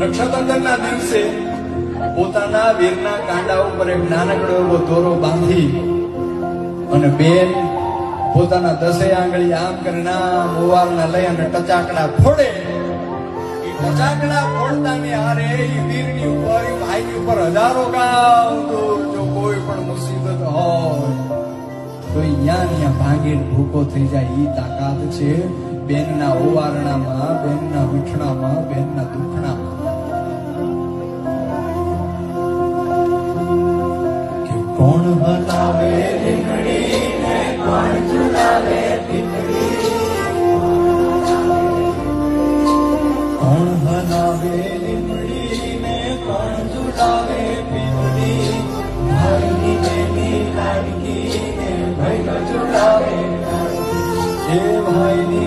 રક્ષાબંધનના દિવસે પોતાના વીરના કાંડા ઉપર એક નાનકડો એવો દોરો બાંધી અને બેન પોતાના 10 આંગળી આમ કરીને મોવાલને લઈ અને ટચાકડા ફોડે. એ ટચાકડા ફોડતાની હારે એ વીરની ઉપર એ ભાઈની ઉપર હજારો ગામ દૂર જો કોઈ પણ મુસીબત હોય તો અહીંયા ભાંગીને ભૂકો થઈ જાય. એ તાકાત છે બેનના ઓવારણામાં, બેનના વીઠણામાં, બેનના દુખણામાં. કોણ બનાવે રીંગણીને કોણ ઝુલાવે પીપળી, કોણ બનાવે રીંગણીને કોણ ઝુલાવે પીપળી, ભાઈની બેની લાડકીને ભાઈ ઝુલાવે, એ ભાઈની